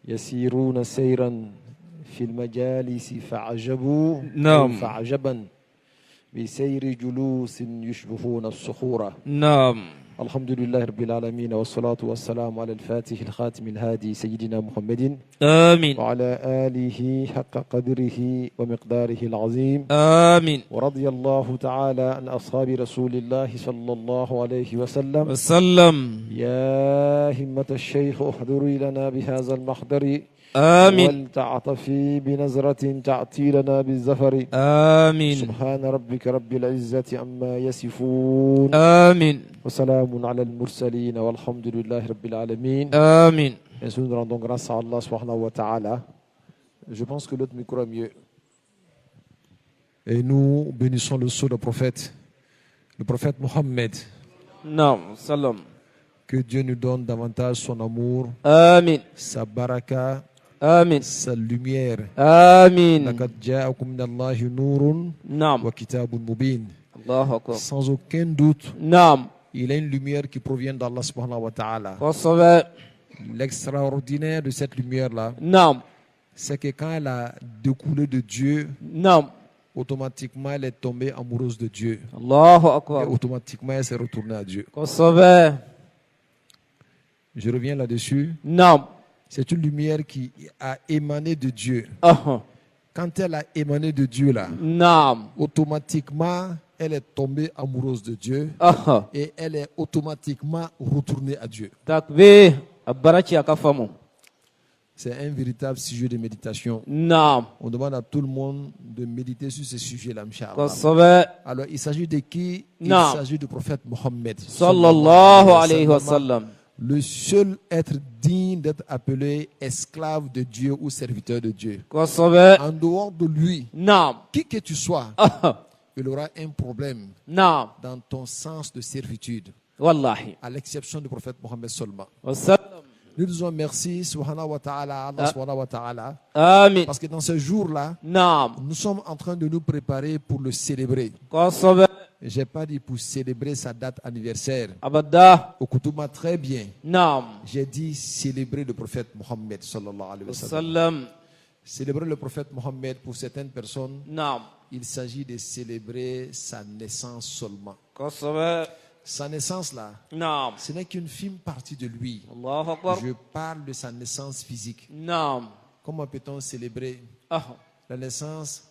يسيرون سيرا في المجالس فعجبوا نعم. فعجبا بسير جلوس يشبهون الصخور. نعم. الحمد لله رب العالمين والصلاة والسلام على الفاتح الخاتم الهادي سيدنا محمد آمين. وعلى آله حق قدره ومقداره العظيم. آمين. ورضي الله تعالى عن أصحاب رسول الله صلى الله عليه وسلم. يا همة الشيخ احضري لنا بهذا المحضر. آمين. ولتعطفي بنظرة تعطي لنا بالزفر. آمين. سبحان ربك رب العزة عما يصفون. آمين. وسلام على المرسلين والحمد لله رب العالمين. آمين. Et nous rendons grâce à Allah subhanahu wa ta'ala. Je pense que l'autre micro est mieux. Et nous bénissons le sceau du prophète, le prophète Mohammed. Non, salam. Que Dieu nous donne davantage son amour, Amin. sa baraka, Amin. sa lumière. Amin. لقد جاءكم من الله نور نعم. وكتاب مبين. الله أكبر. Sans aucun doute, نعم. il a une lumière qui provient d'Allah subhanahu wa ta'ala. والصلاة. L'extraordinaire de cette lumière-là, نعم. c'est que quand elle a découlé de Dieu, نعم. automatiquement elle est tombée amoureuse de Dieu. الله Et أكبر. automatiquement elle s'est retournée à Dieu. والصلاة. Je reviens là-dessus. نعم. C'est une lumière qui a émané de Dieu. أها. Quand elle a émané de Dieu là, نعم. automatiquement elle est tombée amoureuse de Dieu أها. et elle est automatiquement retournée à Dieu. تكبير. أبرك أكفمو. C'est un véritable sujet de méditation. نعم. On demande à tout le monde de méditer sur ce sujet-là, Inch'Allah. والصلاة. Alors, il s'agit de qui? Il Non. s'agit du prophète Mohammed. صلى الله عليه وسلم. Le seul être digne d'être appelé esclave de Dieu ou serviteur de Dieu. والصلاة. En dehors de lui, نعم. qui que tu sois, أها. il aura un problème نعم. dans ton sens de servitude, والله. à l'exception du prophète Mohammed seulement. والسلام. Nous disons merci, subhanahu wa ta'ala, Allah subhanahu wa ta'ala, آمين. parce que dans ce jour-là, نعم. nous sommes en train de nous préparer pour le célébrer. والصلاة. Je n'ai pas dit pour célébrer sa date anniversaire. أبدا. Au Koutouma, très bien. نعم. J'ai dit célébrer le prophète Mohammed sallallahu alayhi wa sallam. وسلم. Célébrer le prophète Mohammed pour certaines personnes, نعم. il s'agit de célébrer sa naissance seulement. والصلاة. Sa naissance là, نعم. ce n'est qu'une fine partie de lui. الله أكبر. Je parle de sa naissance physique. نعم. Comment peut-on célébrer أها. la naissance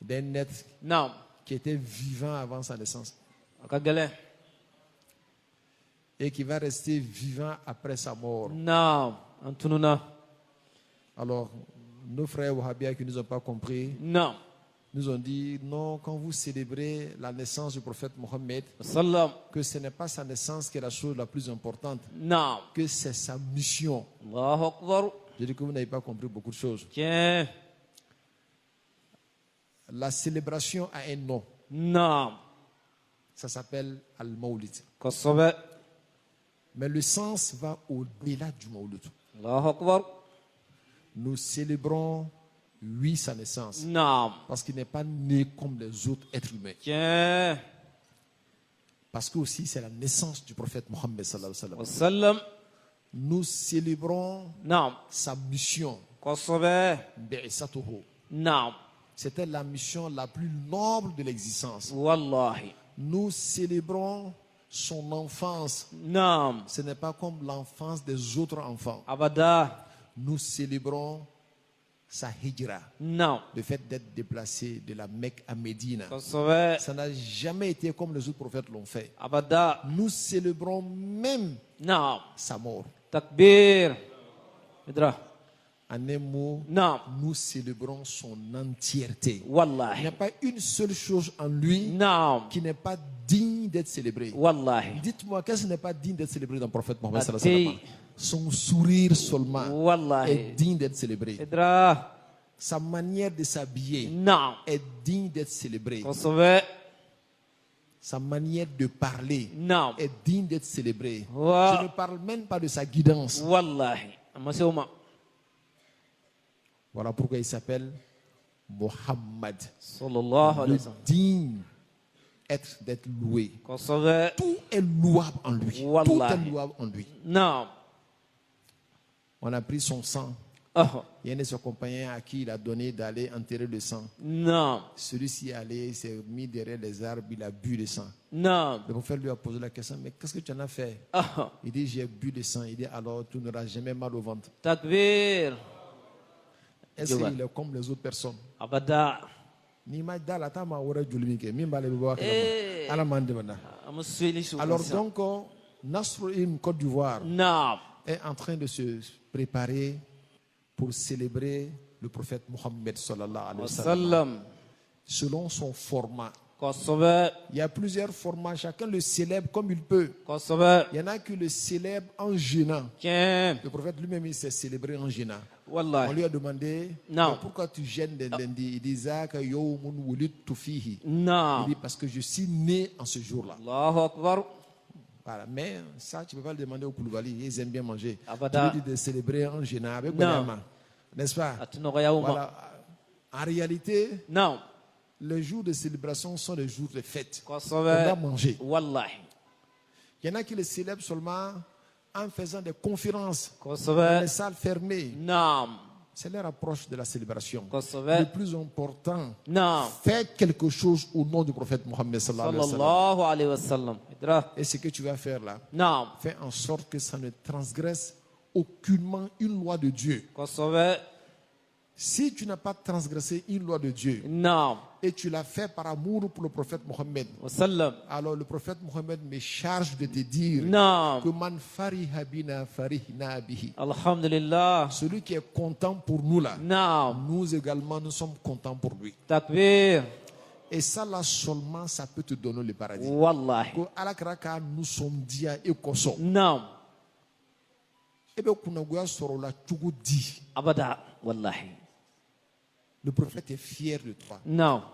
d'un être نعم. qui était vivant avant sa naissance أكجله. et qui va rester vivant après sa mort? نعم. أنتنا. Alors, nos frères wahhabis qui ne nous ont pas compris, نعم. nous ont dit non, quand vous célébrez la naissance du prophète Mohammed, وسلم. que ce n'est pas sa naissance qui est la chose la plus importante, نعم. que c'est sa mission. الله أكبر. Je dis que vous n'avez pas compris beaucoup de choses. كيه. La célébration a un nom. نعم. Ça s'appelle Al-Mawlid. والصلاة. Mais le sens va au-delà du Mawlid. الله أكبر. Nous célébrons, oui, sa naissance. نعم. Parce qu'il n'est pas né comme les autres êtres humains. كيه. Parce que aussi c'est la naissance du prophète Mohammed sallallahu alayhi wa sallam. وسلم. Nous célébrons نعم. sa mission. والصلاة. Bi'isatuhu. نعم. C'était la mission la plus noble de l'existence. والله. Nous célébrons son enfance. نعم. Ce n'est pas comme l'enfance des autres enfants. أبدا. Nous célébrons sa hijra, نعم. le fait d'être déplacé de la Mecque à Médine. والصلاة. Ça n'a jamais été comme les autres prophètes l'ont fait. أبدا. Nous célébrons même نعم. sa mort. تكبير. إدرا. En un mot, نعم. nous célébrons son entièreté. Il n'y والله. a pas une seule chose en lui نعم. qui n'est pas digne d'être célébrée. والله. Dites-moi, qu'est-ce qui n'est pas digne d'être célébré dans le prophète Mohammed sallallahu alayhi wa sallam? Son sourire seulement est والله. digne d'être célébré. إدرا. Sa manière de s'habiller نعم. est digne d'être célébrée. والصلاة. Sa manière de parler نعم. est digne d'être célébrée. Wa- Je ne parle même pas de sa guidance. والله. أما سوما. Voilà pourquoi il s'appelle Mohammed. صلى الله عليه Le وسلم. digne être d'être loué. والصلاة. Tout est louable en lui. Tout Wallah. est louable en lui. نعم. On a pris son sang Il y a un de ses compagnons à qui il a donné d'aller enterrer le sang. Non. Celui-ci est allé, il s'est mis derrière les arbres, il a bu le sang. Non. Le prophète lui a posé la question, mais qu'est-ce que tu en as fait? Il dit, j'ai bu le sang. Il dit, alors tu n'auras jamais mal au ventre. Takbir. Est-ce qu'il est comme les autres personnes? Abada. Alors donc, Nasruddin Côte d'Ivoire est en train de se préparer pour célébrer le prophète Mohammed sallallahu alayhi wa sallam selon son format. Il y a plusieurs formats, chacun le célèbre comme il peut. Il y en a qui le célèbrent en jeûnant. Le prophète lui-même il s'est célébré en jeûnant. On lui a demandé pourquoi tu jeûnes des lundis. Il dit il dit parce que je suis né en ce jour-là. Voilà. Mais ça, tu ne peux pas le demander au Koulibaly, ils aiment bien manger. Tu lui dis de célébrer en jeûnant avec Bonama. N'est-ce pas? Voilà. En réalité, les jours de célébration sont les jours de fête. On va manger. Il y en a qui le célèbrent seulement en faisant des conférences dans les salles fermées. C'est leur approche de la célébration. Le plus important, faites quelque chose au nom du prophète Mohammed sallallahu alayhi wa sallam. Et ce que tu vas faire là, fais en sorte que ça ne transgresse aucunement une loi de Dieu. Si tu n'as pas transgressé une loi de Dieu et tu l'as fait par amour pour le prophète Mohammed, alors le prophète Mohammed me charge de te dire que man fariha bina farihna bihi. Alhamdulillah. Celui qui est content pour nous là, nous également nous sommes contents pour lui. Takbir. Et ça là seulement ça peut te donner le paradis. Wallahi. Que alakraka nous sommes dia et koso. Ebe kunagoya soro la chugu di. Abada. Wallahi. Le prophète est fier de toi.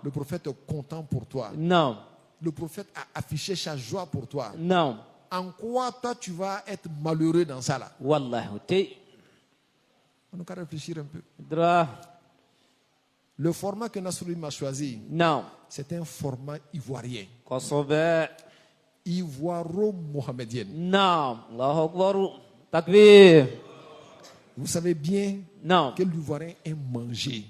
Le prophète est content pour toi. Le prophète a affiché sa joie pour toi. En quoi toi tu vas être malheureux dans ça là? Wallahi. On doit réfléchir un peu. Le format que Nasruddin a choisi, c'est un format ivoirien. Ivoiro-mohammedien. Vous savez bien que l'Ivoirien aime manger.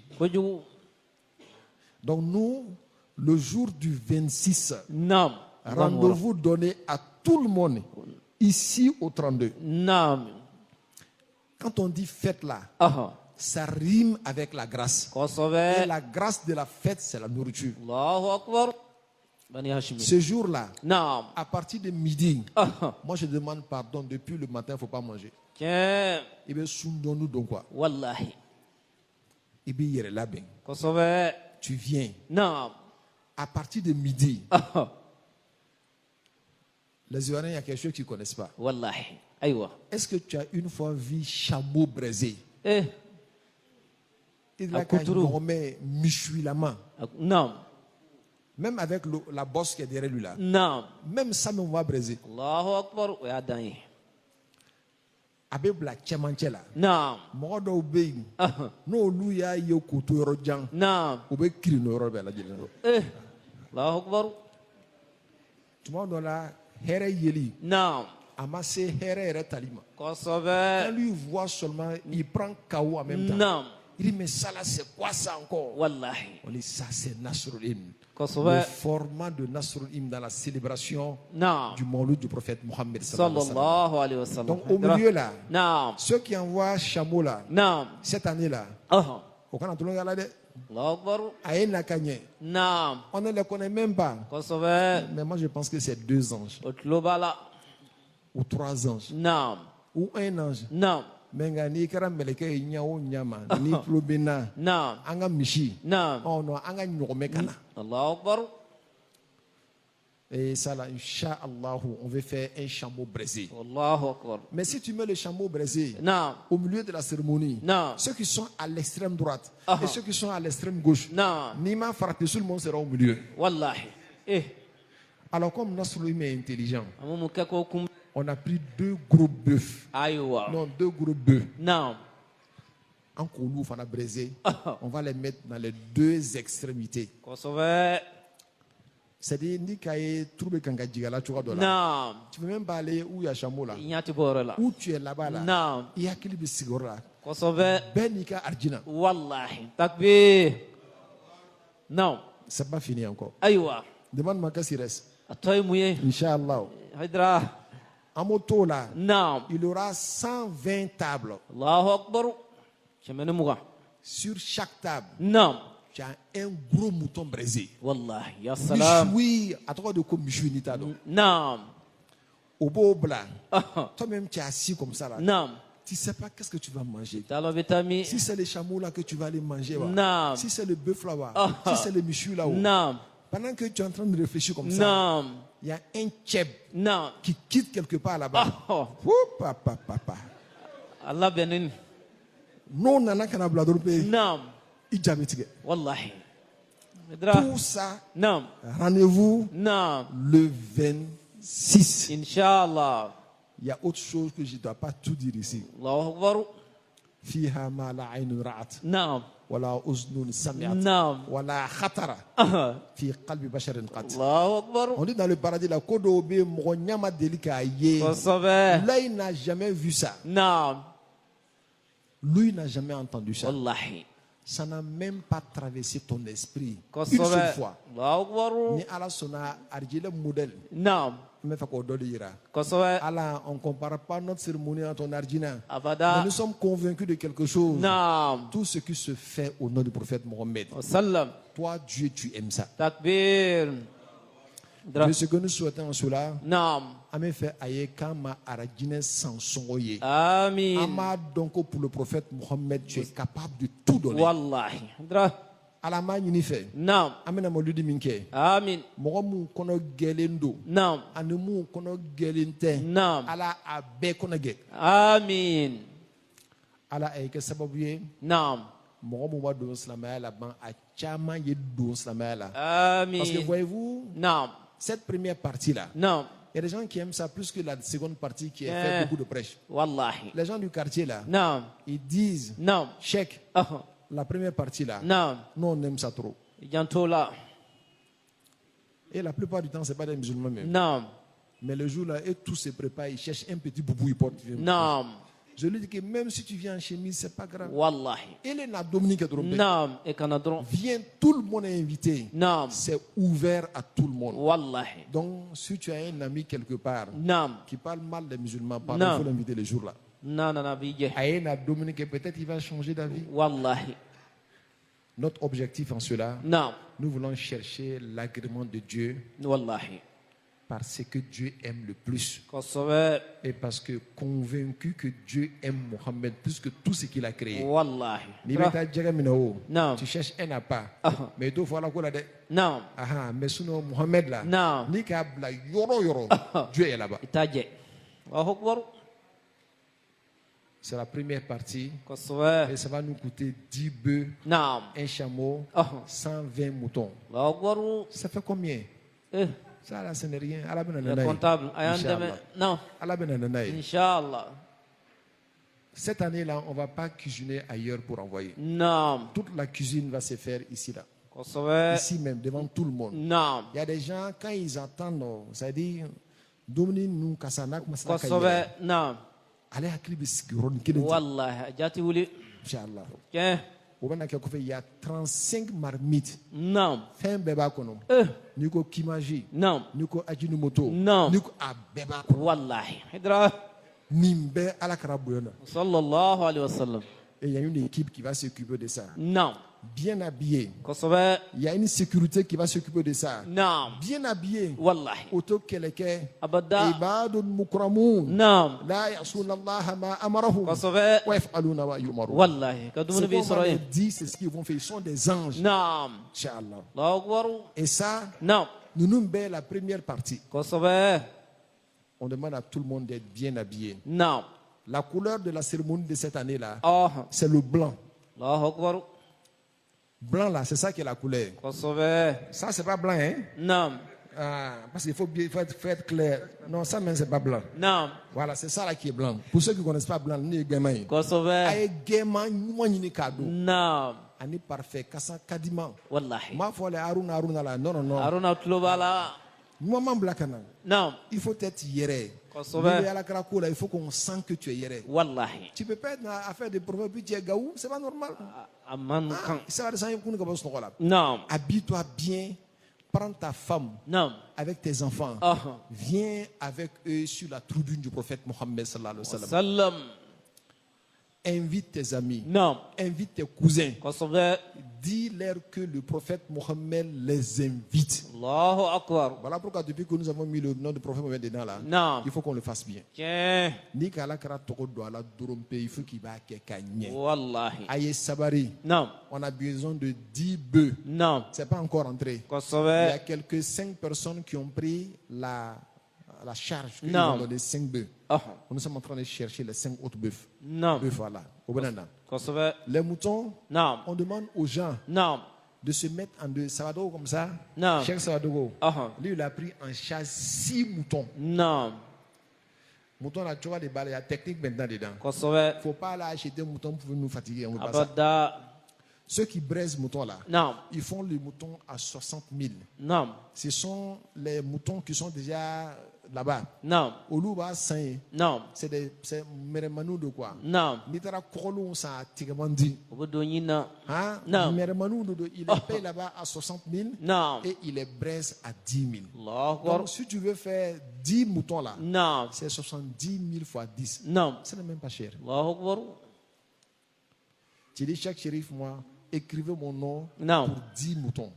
Donc nous, le jour du 26, rendez-vous donné à tout le monde ici au 32. Quand on dit fête là, ça rime avec la grâce. Et la grâce de la fête, c'est la nourriture. Ce jour-là, à partir de midi, moi je demande pardon. Depuis le matin, il ne faut pas manger. Il veut nous donc quoi? Wallahi. Il veut là bien. Tu viens. À partir de midi. Les Ivoiriens, il y a quelque chose qu'ils ne connaissent pas. Wallahi. Est-ce que tu as une fois vu chameau braisé? Il a nommé Michui la main. Même avec la bosse qui est derrière lui là. Même ça, on va braiser. Allahu Akbar. Avec la tchemanchela. Modo obey. No luya yo kuto yorojang. Obey krino yorobela. Allahu Akbar. Tu m'as donné la here yeli. Amassé here talima. Quand lui voit seulement, il prend KO en même temps. Il dit mais ça là c'est quoi ça encore? Wallahi. On dit ça c'est Nasruddin. Le format de Nasruddin dans la célébration du Mawlud du prophète Mohammed sallallahu alayhi wa sallam. Donc au milieu là, ceux qui envoient chameau là, cette année là, au Canada, on ne les connaît même pas. Mais moi je pense que c'est 2 anges. Ou 3 anges. Ou 1 ange. Menga ni kara meleke nyawo nyama ni plobena anga mishi oh no anga nyome kana. Allahu Akbar. Et ça là inchallah on veut faire un chameau braisé. Allahu Akbar. Mais si tu mets le chameau braisé au milieu de la cérémonie, ceux qui sont à l'extrême droite et ceux qui sont à l'extrême gauche, Nima frappé, tout le monde sera au milieu. Wallahi. Alors comme Nasruddin est intelligent, on a pris 2 gros bœufs. Non, 2 gros bœufs. En Koulou, on a braisé. On va les mettre dans les 2 extrémités. C'est-à-dire, ni kaye trouver kanga jigala tu peux même pas aller où il y a chameau là. Où tu es là-bas là. Il y a qu'il y a Kosove. Benika Arjina. Wallahi. Takbir. Non. C'est pas fini encore. Aywa. Demande-moi qu'est-ce qu'il reste. Atoy mouye. Inch'Allah. Hydra. En moto là, Non. il aura 120 tables. Allahu Akbar. Chemene muga. Sur chaque table, Non. tu as un gros mouton braisé. Wallahi. Ya salam. Michoui, à toi de comme michoui nita donc. Non. Au beau blanc. Toi-même tu es assis comme ça là. Non. Tu ne sais pas qu'est-ce que tu vas manger. Talo vitami. Si c'est les chameaux là que tu vas aller manger, Non. si c'est le bœuf là, si c'est le michoui là, Non. pendant que tu es en train de réfléchir comme ça, Non. il y a un tchèb Non. qui quitte quelque part là-bas. Oh. Papa. Allah benin. Non, nana kana bladorpe. Non. Ijabetige. Wallahi. Hydra. Tout ça, Non. rendez-vous Non. le 26. Inch'Allah. Il y a autre chose que je ne dois pas tout dire ici. Allahu Akbar. فيها ما لا عين رأت Non. ولا أذن سمعت Non. ولا خطر في قلب بشر قط. Allahu Akbar. On dit dans le paradis la kodo be monyama delika ye. Kosove. L'œil n'a jamais vu ça. Non. Lui n'a jamais entendu ça. Wallahi. Ça n'a même pas traversé ton esprit une Kosove. seule fois. Allahu Akbar. Ni ala sona arjile modèle. Non. Mais fait qu'on doit le dire. Kosove. Allah, on ne compare pas notre cérémonie à ton argina. Mais Abada. nous sommes convaincus de quelque chose. Non. Tout ce qui se fait au nom du prophète Mohammed. Salam. Toi, Dieu, tu aimes ça. Takbir. Mais ce que nous souhaitons en cela, Non. Amé fait aye kama arajine sansoye. Amin. Ama donc pour le prophète Mohammed, tu es capable de tout donner. Wallahi. Hydra. Alama ni fait. Non. Amena moludi minke. Amin. Mogomu kono gelendo. Non. Anemu kono gelente. Non. Ala abe kono ge. Amin. Ala aye ke sababuye. Non. Mogomu wa don silamaya la ban a chama ye don silamaya la. Amin. Parce que voyez-vous, Non. cette première partie là. Non. Il y a des gens qui aiment ça plus que la seconde partie qui est fait beaucoup de prêche. Wallahi. Les gens du quartier là, Non. ils disent, Non. check, Oh. la première partie là, Non. nous on aime ça trop. Jantola. Et la plupart du temps, ce n'est pas des musulmans même. Non. Mais le jour là, et tout se prépare, ils cherchent un petit boubou, ils portent. Non. Je lui dis que même si tu viens en chemise, ce n'est pas grave. Wallahi. Et les Dominique Drombe. Non. Et Kanadron. Viens, tout le monde est invité. Non. C'est ouvert à tout le monde. Wallahi. Donc, si tu as un ami quelque part Non. qui parle mal des musulmans, il Non. faut l'inviter le jour là. Non, non, non, bije. Aïna Dominique, peut-être il va changer d'avis. Wallahi. Notre objectif en cela, Non. nous voulons chercher l'agrément de Dieu Wallahi. parce que Dieu aime le plus. Kosove. Et parce que convaincu que Dieu aime Mohammed plus que tout ce qu'il a créé. Wallahi. Non. Non. Tu cherches un appât. Ah. Mais il faut la cola de. Non. Ah, mais sinon Mohammed là. Non. Ni kabla yoro. Dieu est là-bas. Itaje. Allahu Akbar. C'est la première partie. Kosove. Et ça va nous coûter 10 bœufs, Non. un chameau, Ah. 120 moutons. Allahu Akbar. Ça fait combien? Eh. Ça là, ce n'est rien. Allah ben Le ananaï. comptable. Ayande. Inch'Allah. Non. Allah ben ananaï. Inch'Allah. Cette année-là, on ne va pas cuisiner ailleurs pour envoyer. Non. Toute la cuisine va se faire ici là. Kosove. Ici même, devant tout le monde. Non. Il y a des gens, quand ils entendent, c'est-à-dire, Domini nous kasanak masaka Kosove. Non. allez à Klibi Skiron Kennedy. Wallahi. Jati wuli. Inch'Allah. Tiens. Il y a 35 marmites. Non. Fin beba kono. Niko Kimaji. Non. Niko Ajinomoto. Non. Niko Abeba kono. Wallahi. Hydra. Nimbe ala karabuyona. Sallallahu alayhi wa sallam. Et il y a une équipe qui va s'occuper de ça. Non. Bien habillé. Kosove. Il y a une sécurité qui va s'occuper de ça. Non. Bien habillé. Wallahi. Auto keleke. Abada. Ibadun mukramun. Non. La yasuna Allah ma amarahum. Kosove. Wa yaf'aluna ma yumarun. Wallahi. Ce Kadumuni bi qu'on va leur Israël. dire, c'est ce qu'ils vont faire. Ils sont des anges. Non. Inch'Allah. Allahu Akbar. Et ça, Non. nous nous mettons la première partie. Kosove. On demande à tout le monde d'être bien habillé. Non. La couleur de la cérémonie de cette année-là, Oh. c'est le blanc. Allahu Akbar. Blanc là, c'est ça qui est la couleur. Kosove. Ça, c'est pas blanc, hein? Non. Ah, parce qu'il faut être clair. Non, ça même, c'est pas blanc. Non. Voilà, c'est ça là qui est blanc. Pour ceux qui ne connaissent pas blanc, ni gamin. Kosove. Aïe, gamin, nous ni cadeau. Non. Ani parfait, kasa kadima. Wallahi. Ma foi, les Aruna là. Non, non, non. Aruna Tlobala. Nous, maman blackana. Non. Il faut être hier. Il faut qu'on sente que tu es yéré. Tu peux pas être à faire des proverbes puis tu es gaou, c'est pas normal. Non. Habille-toi bien, prends ta femme avec tes enfants, viens avec eux sur la tribune du prophète Mohammed sallallahu alayhi wa sallam. Invite tes amis, invite tes cousins, dis-leur que le prophète Mohammed les invite. Voilà pourquoi depuis que nous avons mis le nom du prophète Mohammed dedans là, il faut qu'on le fasse bien. Ni kala kara toko do ala dorompe, il faut qu'il va kekanye. Aye sabari. On a besoin de 10 bœufs. C'est pas encore entré. Il y a quelques 5 personnes qui ont pris la charge. Ils ont donné 5 bœufs. Nous sommes en train de chercher les 5 autres bœufs. Voilà. Les moutons, on demande aux gens de se mettre en deux. Savadogo comme ça. Cheikh Savadogo. Lui, il a pris en charge 6 moutons. Moutons, là, tu vois, il y a la technique maintenant dedans. Il ne faut pas aller acheter un mouton pour nous fatiguer. On veut pas ça. Ceux qui braisent moutons là, ils font les moutons à 60 000. Ce sont les moutons qui sont déjà là-bas. Oluba Saint. C'est Meremanou de quoi? Nitara Kolou ça Tigamandi. Meremanou il est payé là-bas à 60 000 et il est braise à 10 000. Donc si tu veux faire 10 moutons là, c'est 70 000 fois 10. Ce n'est même pas cher. Tu dis chaque shérif, moi, écrivez mon nom pour 10 moutons.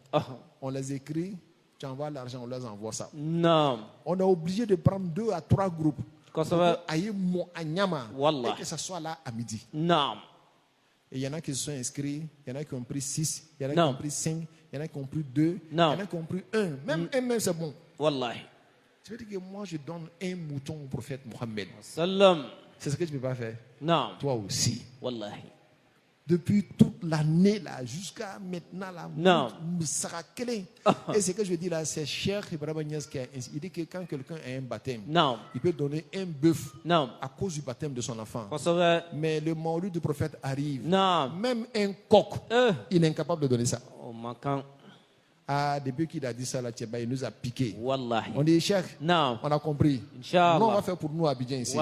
On les écrit, tu envoies l'argent, on les envoie ça. On est obligé de prendre 2 à 3 groupes pour ailler à Nyama et que ça soit là à midi. Et il y en a qui se sont inscrits, il y en a qui ont pris 6, il y en a qui ont pris 5, il y en a qui ont pris 2, il y en a qui ont pris 1. Même un même c'est bon. Tu veux dire que moi je donne un mouton au prophète Mohammed. C'est ce que tu ne peux pas faire. Toi aussi. Depuis toute l'année là jusqu'à maintenant là, sera clé. Et ce que je dis là, c'est Cheikh Ibrahim Niasse qui il dit que quand quelqu'un a un baptême, il peut donner un bœuf à cause du baptême de son enfant. Mais le maulid du prophète arrive. Même un coq, il est incapable de donner ça. Depuis qu'il a dit ça là, il nous a piqué. On dit Cheikh, on a compris. Nous on va faire pour nous à Abidjan ici.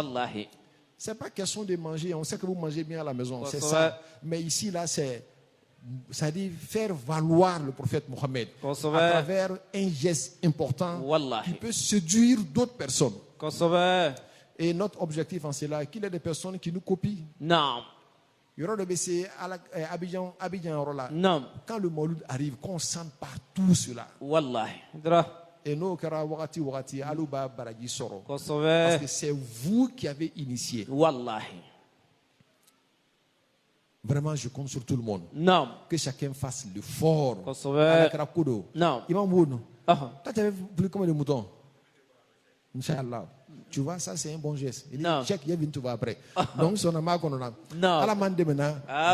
Ce n'est pas question de manger. On sait que vous mangez bien à la maison. C'est ça. Mais ici, là, ça dit faire valoir le prophète Mohammed à travers un geste important qui peut séduire d'autres personnes. Et notre objectif en cela, qu'il y ait des personnes qui nous copient. Il y aura des BC à Abidjan, quand le Mawlud arrive, qu'on sente partout cela. Et nous, Alouba Baragi Soro. Parce que c'est vous qui avez initié. Vraiment, je compte sur tout le monde. Que chacun fasse l'effort. Imam Boun, toi, tu avais voulu combien de moutons? Inch'Allah. Tu vois, ça c'est un bon geste. Il dit, check, il vient, tu vas après. Donc, c'est un marque qu'on a.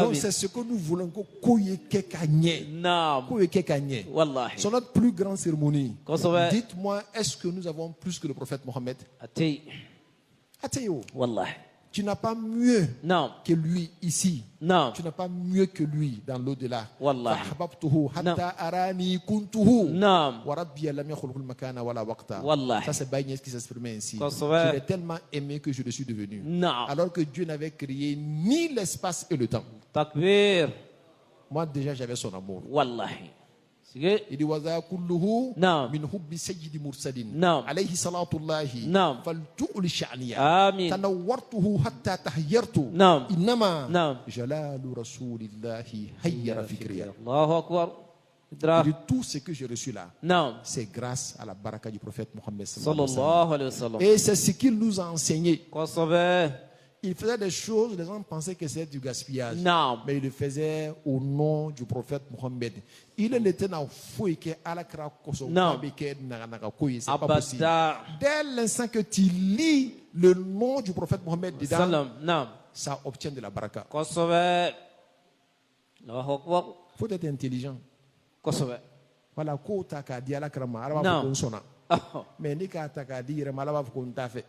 Donc, c'est ce que nous voulons. C'est notre plus grande cérémonie. Dites-moi, est-ce que nous avons plus que le prophète Mohammed? Tu n'as pas mieux que lui ici. Tu n'as pas mieux que lui dans l'au-delà. Ça c'est Baïnès qui s'exprimait ainsi. Je l'ai tellement aimé que je le suis devenu. Alors que Dieu n'avait créé ni l'espace et le temps. Moi déjà j'avais son amour. Il dit waza kulluhu min hubbi sayyidi mursalin alayhi salatullahi faltu'li sha'niya tanawwartuhu hatta tahayyartu innama jalalu rasulillahi hayyara fikriya. Allahu akbar. Il dit tout ce que j'ai reçu là, c'est grâce à la baraka du prophète Mohammed sallallahu alayhi wa sallam. Et c'est ce qu'il nous a enseigné. Il faisait des choses, les gens pensaient que c'était du gaspillage. Mais il le faisait au nom du prophète Mohammed. Il était dans le fouet que Allah c'est pas possible. Dès l'instant que tu lis le nom du prophète Mohammed dedans, ça obtient de la baraka. Il faut être intelligent. Voilà, mais ni ka ta ka di yɛrɛ ala b'a fɔ ko n t'a fɛ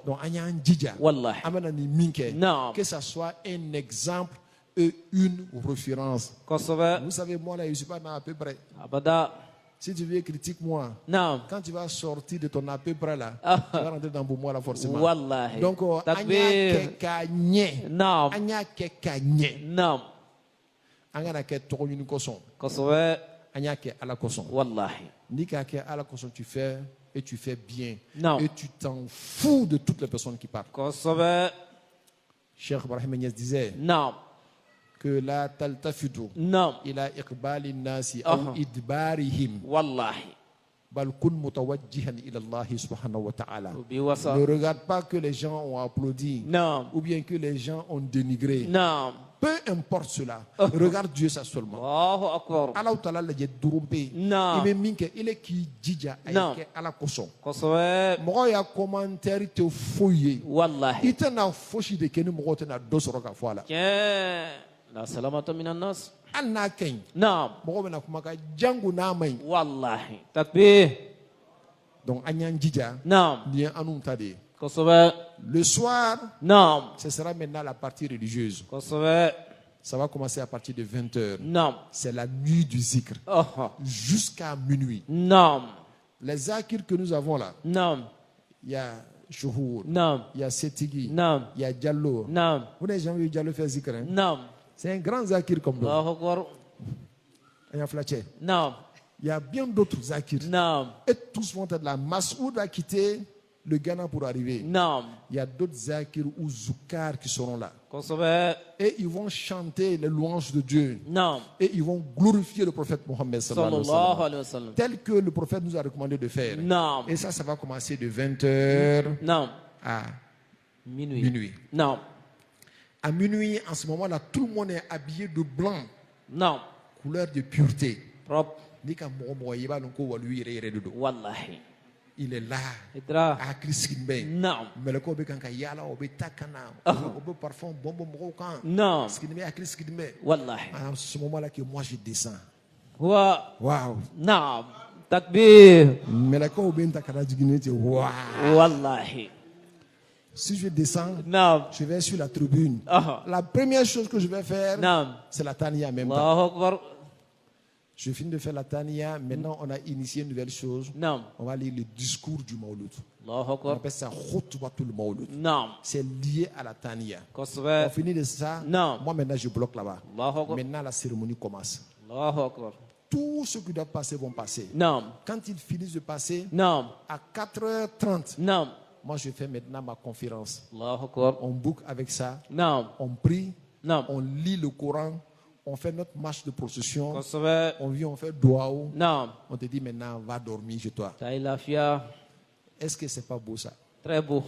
donc an y'an jija an bɛna nin min kɛ que ça soit un exemple et une référence. Vous savez, moi là je suis pas dans à peu près Si tu veux, critique-moi. Naam. Quand tu vas sortir de ton à peu près là, Ah. tu vas rentrer dans Boumoua là forcément. Wallahi. Donc, Takbir. Naam. Anya kekanye. Naam. Anya ke tokoyuni koson. Kosowé. Anya ke ala koson. Wallahi. Nika ke ala koson tu fais et tu fais bien. Non. Et tu t'en fous de toutes les personnes qui parlent. Kosowé. Cheikh Ibrahim Niass disait Naam. que la taltafitu Naam. ila iqbali nasi Aha. ou idbarihim Wallahi. bal kun mutawajjihan ila Allah subhanahu wa ta'ala. Biwasa. Ne regarde pas que les gens ont applaudi Naam. ou bien que les gens ont dénigré. Naam. Peu importe cela. Regarde Dieu ça seulement. Allahu akbar. Allah Ta'ala l'a dit durumpe. Non. Il me minke il est qui djidja Non. ayke ala koson. Kosowé. Mɔgɔ ya commentaire te foye. Wallahi. I tɛna fosi de kɛ ni mɔgɔw tɛna dɔ sɔrɔ ka fɔ a la. Tiens. La salamata minan nas. Hali n'a ka ɲi. Naam. Mɔgɔw bɛna kuma ka jango n'a ma ɲi. Wallahi. Takbir. Donc an y'an jija. Naam. Nin ye anw ta de ye. Kosowé. Le soir, Naam. ce sera maintenant la partie religieuse. Kosowé. Ça va commencer à partir de 20h. Naam. C'est la nuit du zikr. Oh. Jusqu'à minuit. Naam. Les zakirs que nous avons là, Naam. il y a Chouhour, Naam. il y a Setigi, Naam. il y a Diallo. Naam. Vous n'avez jamais vu Diallo faire zikr, hein? Naam. C'est un grand zakir comme nous. Allahu akbar. Il y a Flatché. Naam. Il y a bien d'autres zakirs. Naam. Et tous vont être là. Masoud a quitté le Ghana pour arriver. Naam. Il y a d'autres zakirs ou zoukars qui seront là. Kosowé. Et ils vont chanter les louanges de Dieu. Naam. Et ils vont glorifier le prophète Mohammed sallallahu Sallallahu alayhi wa alayhi wa sallam. sallam. Tel que le prophète nous a recommandé de faire. Naam. Et ça va commencer de 20h Naam. à Minuit. minuit. Naam. À minuit, en ce moment-là, tout le monde est habillé de blanc, Naam. couleur de pureté. Propre. Wallahi. Il est là. Idra. À Christine. Naam. Mais le corps est yala, on est takana, on parfum bon kan. Naam. Skidme à Christine. Wallahi. À ce moment-là que moi je descends. Wa. Waouh. Naam. Takbir. Mais le corps est takana dignité. Waouh. Wallahi. Si je descends, Naam. je vais sur la tribune. Ah. La première chose que je vais faire, Naam. c'est la tania en même temps. Allahu akbar. Je finis de faire la tania. Maintenant, on a initié une nouvelle chose. Naam. On va lire le discours du Maouloud. Allahu On akbar. appelle ça Khutbatul Maouloud. Naam. C'est lié à la tania. Kosowé. On finit de ça. Non. Moi, maintenant, je bloque là-bas. Allahu akbar. Maintenant, la cérémonie commence. Allahu akbar. Tout ce qui doit passer vont passer. Naam. Quand ils finissent de passer, Naam. à 4h30, Naam. moi, je fais maintenant ma conférence. Allahu akbar. On boucle avec ça. Naam. On prie. Naam. On lit le Coran. On fait notre marche de procession. Kosowé. On vient, on fait doaou. Naam. On te dit maintenant, va dormir chez toi. Tailafia. Est-ce que c'est pas beau ça? Très beau.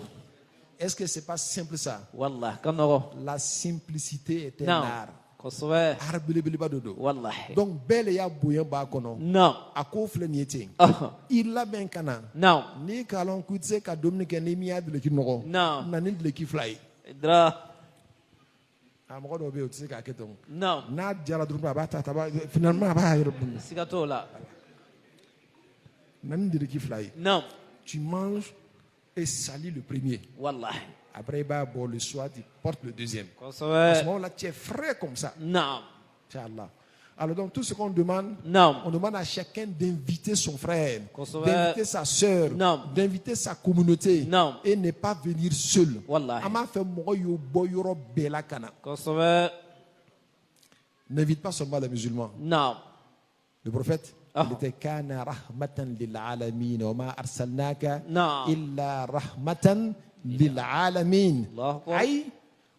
Est-ce que c'est pas simple ça? Wallah. Kanoro. La simplicité est un Naam. art. Kosowé. Art belebeleba dodo. Wallahi. Donc, belle ya bouillon ba kono. Naam. A ko filɛ nin ye ten. Ah. I labɛn ka na. Naam. N'i k'a lɔn k'i tɛ se ka dumuni kɛ n'i m'i y'a dileki nɔgɔ. Naam. Na ni dileki fila ye. Idra. A mɔgɔ dɔw bɛ yen o tɛ se k'a kɛ ten. Naam. N'a diyara dɔrɔn a b'a ta finalement a b'a yɛrɛ dun. Sigato la. Na ni dileki fila ye. Naam. Tu manges et salis le premier. Wallahi. Après, il va boire le soir, tu portes le deuxième. À ce Kosowé. moment-là, tu es frais comme ça. Naam. Inch'Allah. Alors donc tout ce qu'on demande, Naam. on demande à chacun d'inviter son frère, Kosowé. d'inviter sa soeur, Non. d'inviter sa communauté Non. et ne pas venir seul. Wallahi. Ama fait mɔgɔ y'o bɔ yɔrɔ bɛɛ la ka na. Kosowé. N'invite pas seulement les musulmans. Naam. Le prophète, Ah. il était kana rahmatan lil alamin wa ma arsalnaka Non. illa rahmatan lil alamin. Allahu akbar. Aïe.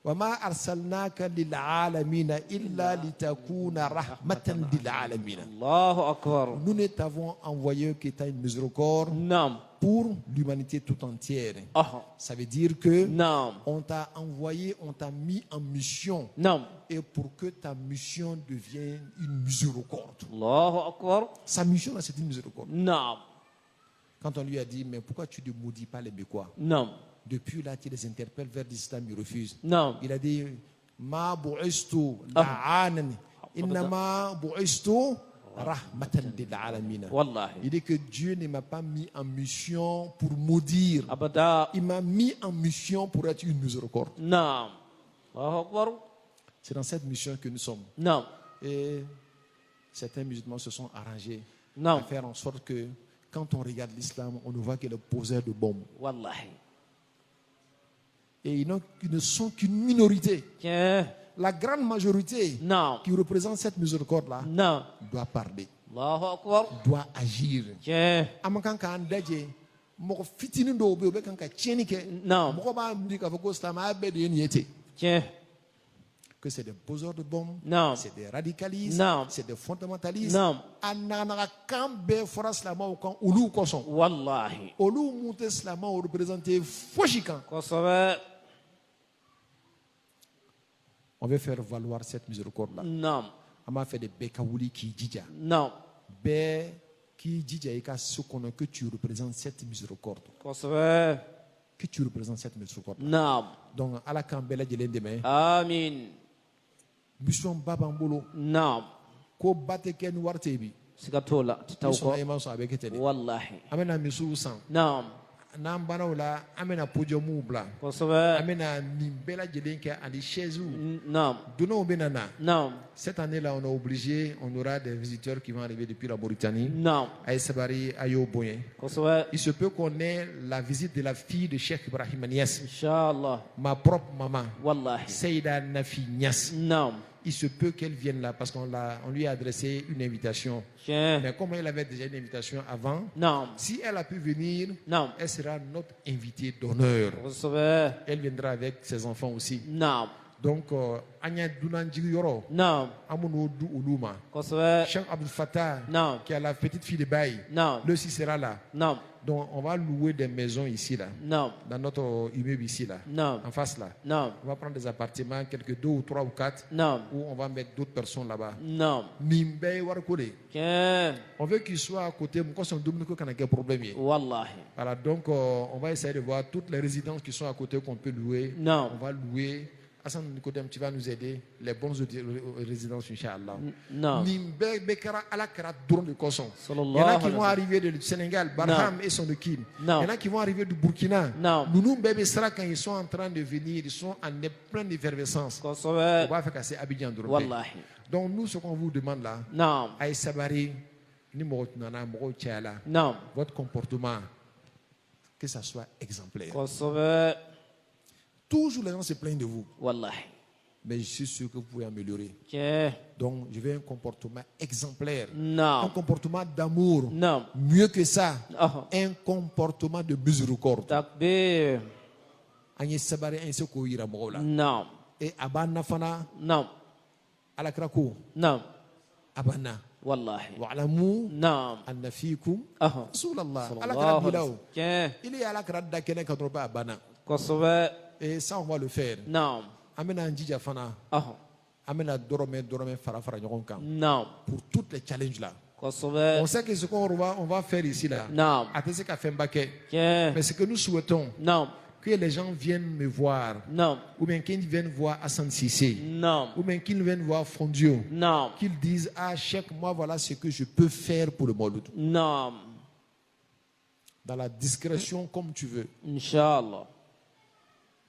وما أرسلناك للعالمين إلا لتكون رحمة للعالمين. Allahu akbar. Nous ne t'avons envoyé que tu as une miséricorde Naam. pour l'humanité tout entière. Ah. Ça veut dire que Naam. on t'a envoyé, on t'a mis en mission. Naam. Et pour que ta mission devienne une miséricorde. Allahu akbar. Sa mission, là, c'est une miséricorde. Naam. Quand on lui a dit, mais pourquoi tu ne maudis pas les Bécois? Naam. Depuis là, tu les interpelles vers l'islam, ils refusent. Naam. Il a dit, ma bu'istu la'anan, innama bu'istu rahmatan lil alamin. Wallahi. Il dit que Dieu ne m'a pas mis en mission pour maudire. Abada. Il m'a mis en mission pour être une miséricorde. Naam. Allahu akbar. C'est dans cette mission que nous sommes. Naam. Et certains musulmans se sont arrangés Non. à faire en sorte que quand on regarde l'islam, on ne voit que les poseurs de bombes. Wallahi. Et ils ne sont qu'une minorité. Tiens. La grande majorité Non. qui représente cette miséricorde-là Non. doit parler, Allahu Akbar. doit agir. Tiens. Amakan kan daje moko fitini do be kan ka tieni ke Non. moko ba ndi ka foko islam a be de yete. Tiens. Que c'est des poseurs de bombes, Non. c'est des radicalistes, Non. c'est des fondamentalistes. Non. Anana kan be fora islam o kan olu koson. Wallahi. Olu monte islam o représenter foshikan. Kosovo. On veut faire valoir cette miséricorde-là. Non. On m'a fait des bekaouli qui djidja. Non. Be qui djidja et ce qu'on que tu représentes cette miséricorde. Kosovo. Que tu représentes cette miséricorde. Non. Donc, à la Kambela demain, Amin. mission Babambolo, Non. ko bate ken wartebi. Sikatola. Titauko. Avec etene. Wallahi. Amena misu san. Non. Nambana ola, amena podium blanc. Kosovo. Amena nimbela jelenke ani chaise. Non. Dono benana. Non. Cette année-là, on est obligé, on aura des visiteurs qui vont arriver depuis la Mauritanie. Non. À Sabari, à Yoboyen. Kosovo. Il se peut qu'on ait la visite de la fille de Cheikh Ibrahim Niass. Inch'Allah. Ma propre maman. Wallahi. Seyda Nafi Niass. Non. Il se peut qu'elle vienne là parce qu'on lui a adressé une invitation. Tiens. Mais comme elle avait déjà une invitation avant, Non. si elle a pu venir, Non. elle sera notre invitée d'honneur. Kosovo. Elle viendra avec ses enfants aussi. Non. Donc, Anya Dunanji Yoro, Non. Amuno Du Uluma, Kosovo. Cheikh Abdel Fattah, Non. qui est la petite fille de Baye, Non. le aussi sera là. Non. Donc, on va louer des maisons ici, là, Non. dans notre immeuble ici, là, Non. en face, là. Non. On va prendre des appartements, quelques 2 ou 3 ou 4, Non. où on va mettre d'autres personnes là-bas. Non. Nimbe Warkole. Tiens. On veut qu'il soit à côté, mais quand c'est un Dominique qui a un problème. Wallahi. Voilà, donc on va essayer de voir toutes les résidences qui sont à côté qu'on peut louer. Non. On va louer. Hassan Nikodem, tu vas nous aider. Les bonnes résidences, Inch'Allah. Non. Nimbe Bekara Alakara Drone de Kosson. Il y en Sallallahu a alayhi qui vont wa arriver du Sénégal, Barham et son équipe. Non. Il y en a qui vont arriver du Burkina. Non. Nounou Bébé Sara, quand ils sont en train de venir, ils sont en pleine d'effervescence. Kosovo. On va faire casser Abidjan Drone. Wallahi. Donc nous, ce qu'on vous demande là, Non. Aïe Sabari, Nimorotnana, Tchala, Non. votre comportement, que ça soit exemplaire. Kosovo. Toujours les gens se plaignent de vous, Wallahi. mais je suis sûr que vous pouvez améliorer. Tiens. Donc, je veux un comportement exemplaire, un Non. comportement d'amour. Non. Mieux que ça, Oh. un comportement de miséricorde. Takbir. Agnès Sabari, un seko ira mola. Non. Et Abana Fana, Non. Alakrako, Non. Abana, Wallahi. Wa'alamu, Non. Annafikum, Oh. Rasulallah, Sallallahu Alakra alayhi wa Bilao. sallam. Tiens. Il est Alakra Dakene Kadroba Abana. Kosovo. Et ça, on va le faire. Non. Amena Ndija Fana, Oh. Amena Dorome, Farafara Nyoronkan. Non. Pour toutes les challenges là. Kosovo. On sait que ce qu'on va faire ici là, Non. Atese qu'a fait un baquet. Tiens. Mais ce que nous souhaitons, Non. que les gens viennent me voir, Non. ou bien qu'ils viennent voir Hassan Sissé, Non. ou bien qu'ils viennent voir Fondio, Non. qu'ils disent, ah, chaque mois, voilà ce que je peux faire pour le Mouloud. Non. Dans la discrétion, comme tu veux. Inch'Allah.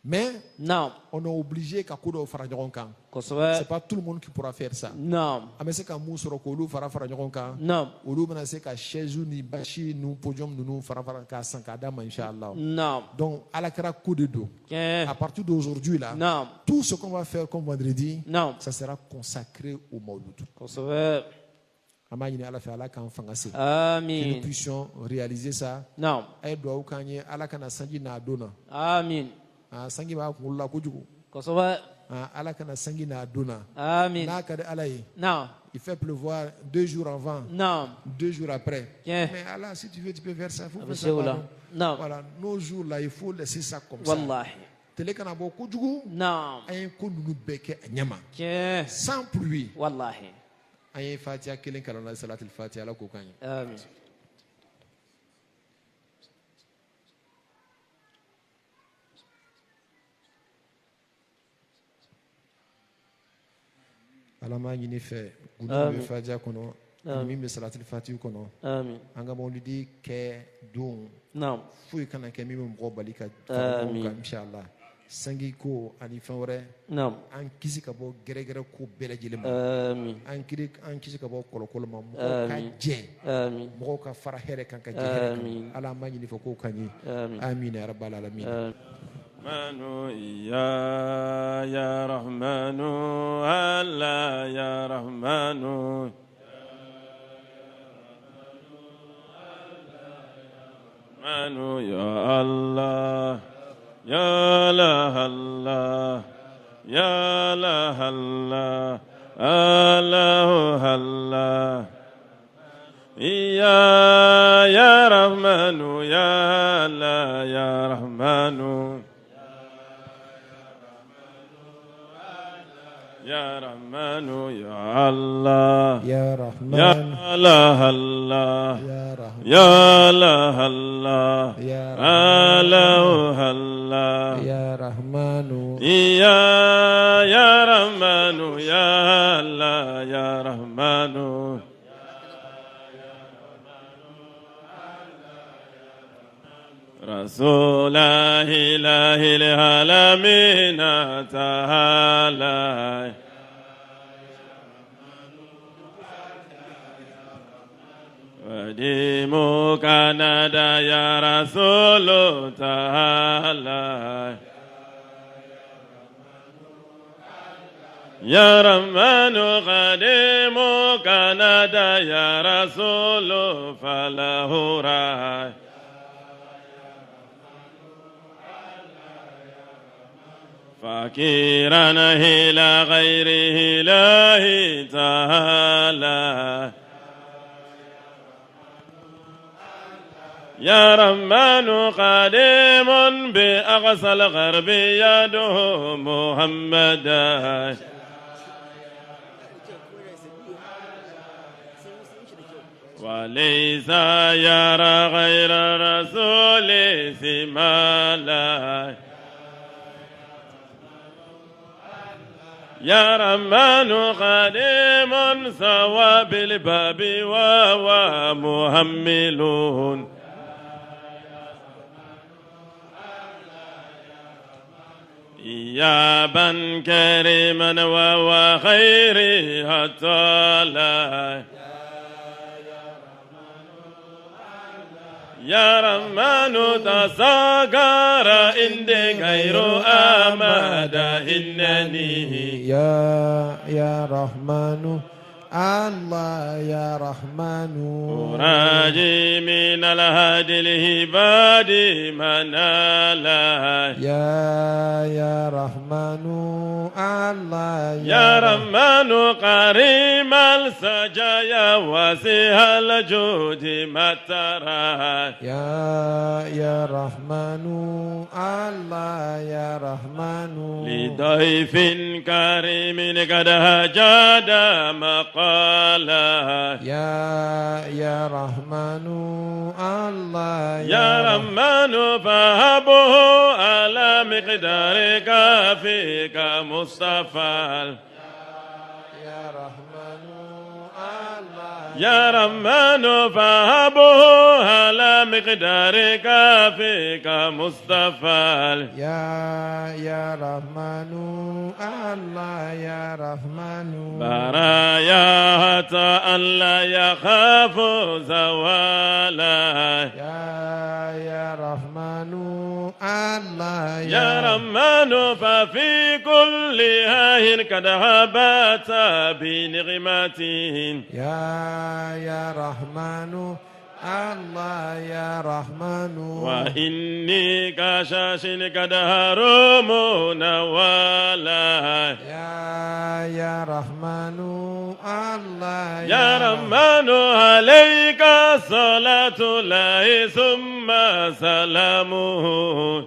Mais, Non. on est obligé qu'à coup de Faranyoronkan. Kosovo. C'est pas tout le monde qui pourra faire ça. Non. Ah, mais c'est qu'à Moussoro Kolu, Faranyoronkan. Non. Olu mana se ka chaise ni bashi nu podium nu farafara ka sankadama inchallah. Non. Donc à la kara coup de dos. Tiens. À partir d'aujourd'hui là, Non. tout ce qu'on va faire comme vendredi, Non. ça sera consacré au Mawlud. Kosovo. Amani ala fa ala kan fangase. Que nous Amin. puissions réaliser ça. Non. Ay do au kanye ala kana sangi na dona. Amin. Sangi ba kulla kujugu. Kosovo. Ala kana sangi na dona. Amin. Na kada alay. Non. Il fait pleuvoir 2 jours avant, Non. 2 jours après. Tiens. Mais Allah, si tu veux, tu peux faire ça. Il faut faire ça. Monsieur là. pardon. Non. Voilà, nos jours là, il faut laisser ça comme ça. Wallahi. Télé kanabo kujugu, Non. ayen kondunu beke anyama. Tiens. Sans pluie. Wallahi. Ayen Fatiha kelen kalona salatul Fatiha la kokanye. Amin. Alama ñini fe. Gunu Amin. be Fatiha kono. Amin. Min be salatul Fatiha kono. Amin. Anga maulidi ke don. Non. Fuy kana ke min mo bali ka Amin. inshallah. sangi ko ani fɛn wɛrɛ نعم an kisi ka bɔ gɛrɛgɛrɛ ko bɛɛ lajɛlen ma آمين an kisi ka bɔ kɔlɔkɔlɔ ma mɔgɔw ka jɛ آمين mɔgɔw ka fara hɛrɛ kan ka jɛ hɛrɛ kan آمين ala an b'a ɲini fɛ k'o ka ɲɛ amin ya rabbal alamin رحمن يا رحمن الله يا رحمن رحمن يا الله يا الله الله يا الله الله الله الله يا رحمن يا الله يا رحمن يا رحمن يا الله يا رحمن يا الله الله يا رحمن يا الله الله يا الله الله يا رحمن يا رحمن يا الله يا رحمن رسول إله العالمين تعالى وديمك نادى يا رسول تعالى يا رحمن قديمك نادى يا رسول فله راي فكيرا إلى غيره الله تعالى يا رحمن قديم بأقصى الغرب يده محمدا وليس يرى غير رسول سمالا يا رحمن قديم سوى بالباب وهو محملون يا بن كريما وهو خيرها طالع يا رحمن تساقر عندي غير أمد إنني يا رحمن الله يا رحمن أراجي من الهادي الهباد منالا يا رحمن الله يا رحمن قريم السجايا واسع الجود مترا يا رحمن الله يا رحمن لضيف كريم قد هجد مقالا يا رحمن الله يا رحمن فهبه على مقدارك فيك مصطفى يا رحمن الله يا رحمن فهبه على مقدارك فيك مصطفى يا رحمن الله يا رحمن برايا حتى أن لا يخاف زوالا يا رحمن الله يا رحمن ففي كل هاه قد هبت بنغمته يا رحمن الله يا رحمن وإني كشاش قد هرم نوالا يا رحمن الله يا رحمن عليك صلاة الله ثم سلامه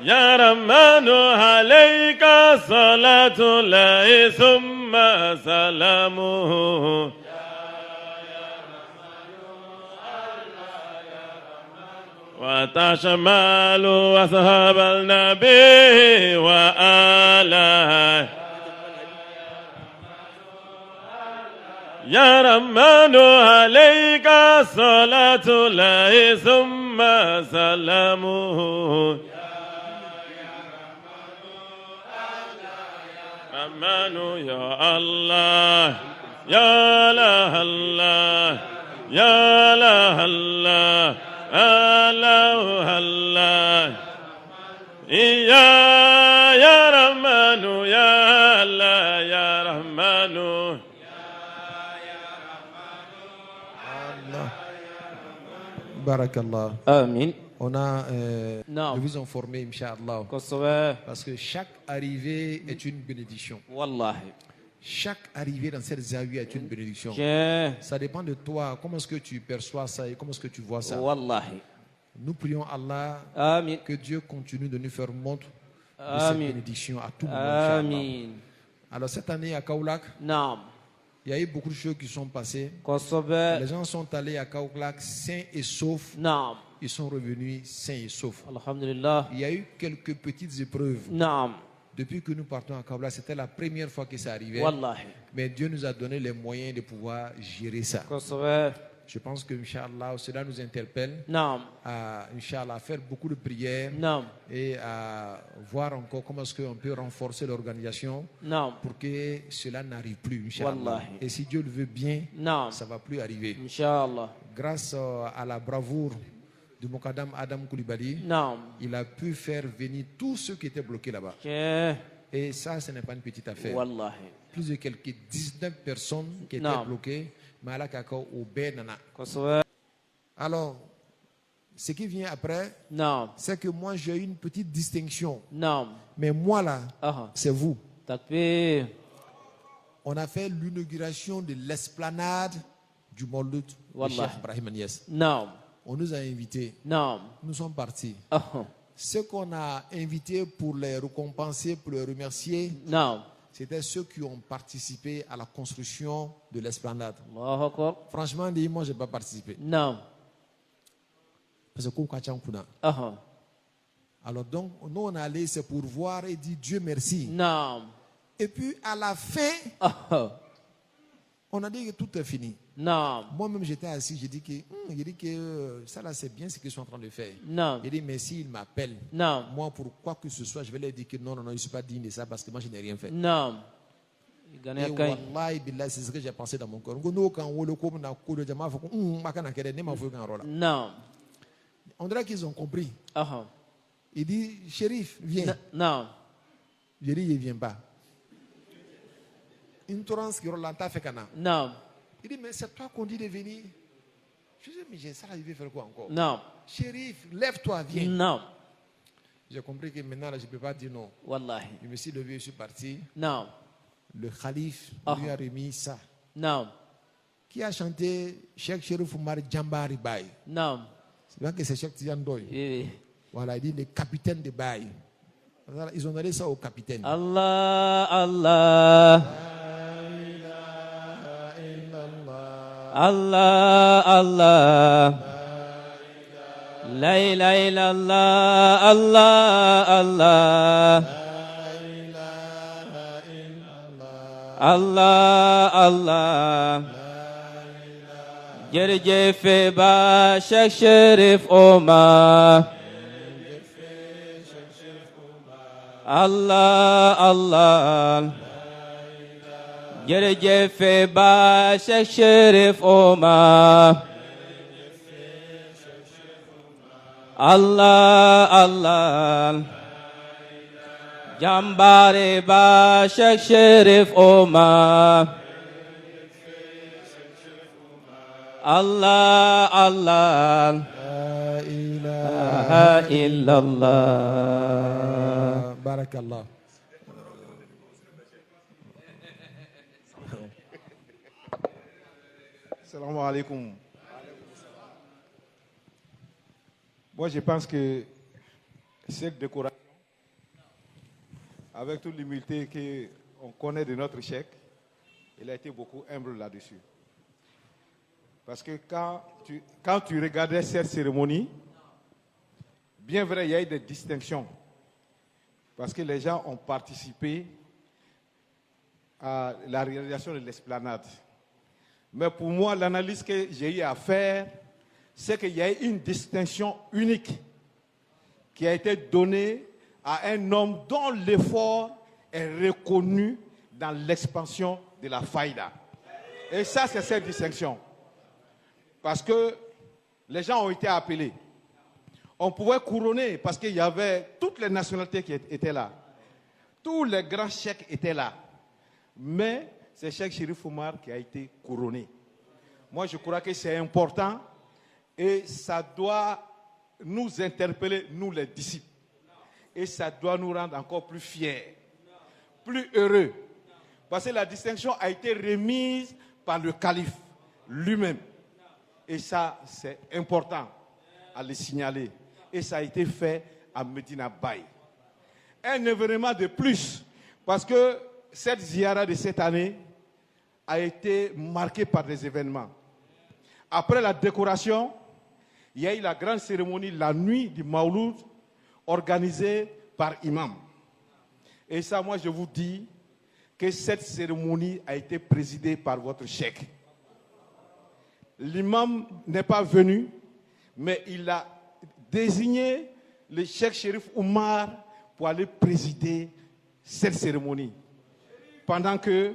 يا رحمن عليك صلاة الله ثم سلامه وتشمل أصحاب النبي وآله يا رحمن عليك صلاة الله ثم سلامه رحمن يا الله يا الله يا الله الله الله يا رحمن يا الله يا رحمن Barakallah. Amin. On a Non. de vous informer, Inch'Allah. Kosovo. Parce que chaque arrivée est une bénédiction. Wallahi. Chaque arrivée dans cette zawiya est une bénédiction. Je. Ça dépend de toi. Comment est-ce que tu perçois ça et comment est-ce que tu vois ça. Wallahi. Nous prions Allah Amin. que Dieu continue de nous faire montre de cette Amin. bénédiction à tout moment. Inch'Allah. Amin. Alors cette année à Kaolack, Non. il y a eu beaucoup de choses qui sont passées. Kosovo. Les gens sont allés à Kaolack sains et saufs. Non. Ils sont revenus sains et saufs. Alhamdulillah. Il y a eu quelques petites épreuves. Non. Depuis que nous partons à Kaolack, c'était la première fois que ça arrivait. Wallahi. Mais Dieu nous a donné les moyens de pouvoir gérer ça. Kosovo. Je pense que, Inch'Allah, cela nous interpelle Non. à, Inch'Allah, faire beaucoup de prières Non. et à voir encore comment est-ce qu'on peut renforcer l'organisation Non. pour que cela n'arrive plus, Inch'Allah. Wallahi. Et si Dieu le veut bien, Non. ça ne va plus arriver. Inch'Allah. Grâce à la bravoure de Mokadam Adam Koulibaly, Non. il a pu faire venir tous ceux qui étaient bloqués là-bas. Je. Et ça, ce n'est pas une petite affaire. Wallahi. Plus de quelques 19 personnes qui étaient Non. bloquées. Malakako au Benana. Kosovo. Alors, ce qui vient après, Non. c'est que moi j'ai une petite distinction. Non. Mais moi là, Ah. c'est vous. Takbir. On a fait l'inauguration de l'esplanade du Mawlud de Wallah. Cheikh Ibrahim Niasse. Non. On nous a invités. Non. Nous sommes partis. Ah. Ceux qu'on a invités pour les récompenser, pour les remercier, Non. c'était ceux qui ont participé à la construction de l'esplanade. Allahu Akbar. Franchement, moi, je n'ai pas participé. Non. Parce que Ah. alors donc, nous on est allé, c'est pour voir et dire Dieu merci. Non. Et puis à la fin, Ah. on a dit que tout est fini. Non. Moi-même j'étais assis, j'ai dit que ça là c'est bien ce qu'ils sont en train de faire. Non. J'ai dit mais s'ils m'appellent, Non. moi pour quoi que ce soit, je vais leur dire que non, je ne suis pas digne de ça parce que moi je n'ai rien fait. Non. Et wallahi billah, c'est ce que j'ai pensé dans mon cœur. Non. On dirait qu'ils ont compris. Ah. Il dit, shérif, viens. Non. Je dis, il ne vient pas. Une torrance qui relanta fait cana. Non. Il dit, mais c'est toi qu'on dit de venir. Je dis, mais j'ai ça, il veut faire quoi encore? Non. Shérif, lève-toi, viens. Non. J'ai compris que maintenant, là, je ne peux pas dire non. Wallahi. Je me suis levé, je suis parti. Non. Le calife lui a remis ça. Non. Qui a chanté Cheikh Chérif Oumar Djambari Baye? Non. C'est bien que c'est Cheikh Tidiane Doye. Oui. Voilà, il dit le capitaine de Baye. Ils ont donné ça au capitaine. Allah, Allah. Allah, Allah. La ilaha illallah. Allah, Allah. Allah, Allah. Jërëjëf ba Cheikh Chérif Oumar. Allah, Allah. Jërëjëf ba Cheikh Chérif Oumar. Allah, Allah. Jàmbaare ba Cheikh Chérif Oumar. Allah, Allah. La ilaha illallah. Barakallah. Salam alaikum. Moi, je pense que cette décoration, avec toute l'humilité qu'on connaît de notre chèque, il a été beaucoup humble là-dessus. Parce que quand tu regardais cette cérémonie, bien vrai, il y a eu des distinctions. Parce que les gens ont participé à la réalisation de l'esplanade. Mais pour moi, l'analyse que j'ai eu à faire, c'est qu'il y a une distinction unique qui a été donnée à un homme dont l'effort est reconnu dans l'expansion de la faïda. Et ça, c'est cette distinction. Parce que les gens ont été appelés. On pouvait couronner parce qu'il y avait toutes les nationalités qui étaient là. Tous les grands cheikhs étaient là. Mais c'est Cheikh Chérif Oumar qui a été couronné. Moi, je crois que c'est important et ça doit nous interpeller, nous les disciples. Et ça doit nous rendre encore plus fiers, plus heureux. Parce que la distinction a été remise par le calife lui-même. Et ça, c'est important à le signaler. Et ça a été fait à Medina Baye. Un événement de plus, parce que cette ziara de cette année a été marquée par des événements. Après la décoration, il y a eu la grande cérémonie, la nuit du Mawlud, organisée par imam. Et ça, moi, je vous dis que cette cérémonie a été présidée par votre cheikh. L'imam n'est pas venu, mais il a désigné le cheikh Chérif Oumar pour aller présider cette cérémonie. Pendant que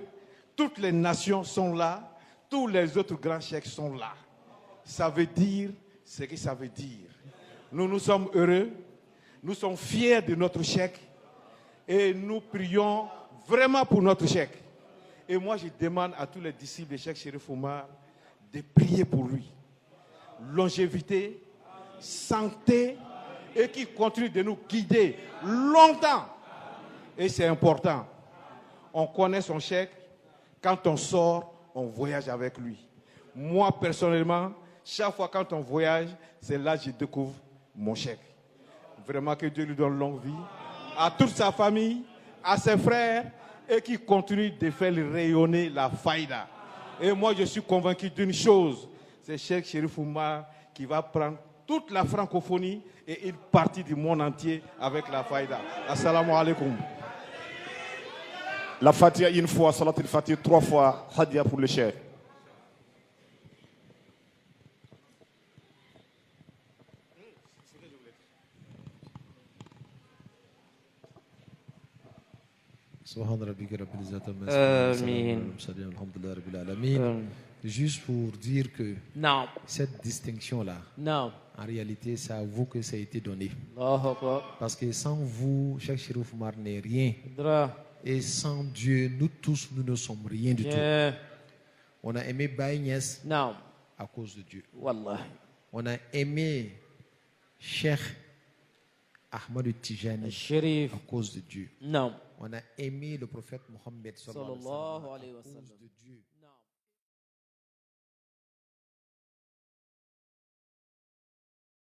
toutes les nations sont là, tous les autres grands cheikhs sont là. Ça veut dire ce que ça veut dire. Nous sommes heureux, nous sommes fiers de notre cheikh et nous prions vraiment pour notre cheikh. Et moi, je demande à tous les disciples de Cheikh Chérif Oumar de prier pour lui. Longévité, santé et qui continue de nous guider longtemps. Et c'est important. On connaît son cheikh. Quand on sort, on voyage avec lui. Moi, personnellement, chaque fois quand on voyage, c'est là que je découvre mon cheikh. Vraiment que Dieu lui donne longue vie. À toute sa famille, à ses frères, et qui continue de faire rayonner la faïda. Et moi, je suis convaincu d'une chose. C'est Cheikh Chérif Oumar qui va prendre toute la francophonie et une partie du monde entier avec la faïda. Assalamu alaikum. La Fatiha une fois, Salat al-Fatiha 3 fois, Hadia pour le cheikh. Juste pour dire que cette distinction-là, en réalité, ça avoue que ça a été donné. Parce que sans vous, Cheikh Chérif Oumar n'est rien. Et sans Dieu, nous tous, nous ne sommes rien du tout. On a aimé Baye Niass à cause de Dieu. On a aimé Cheikh Ahmad Tijani à cause de Dieu. On a aimé le prophète Mohammed sallallahu alayhi wa sallam à cause de Dieu.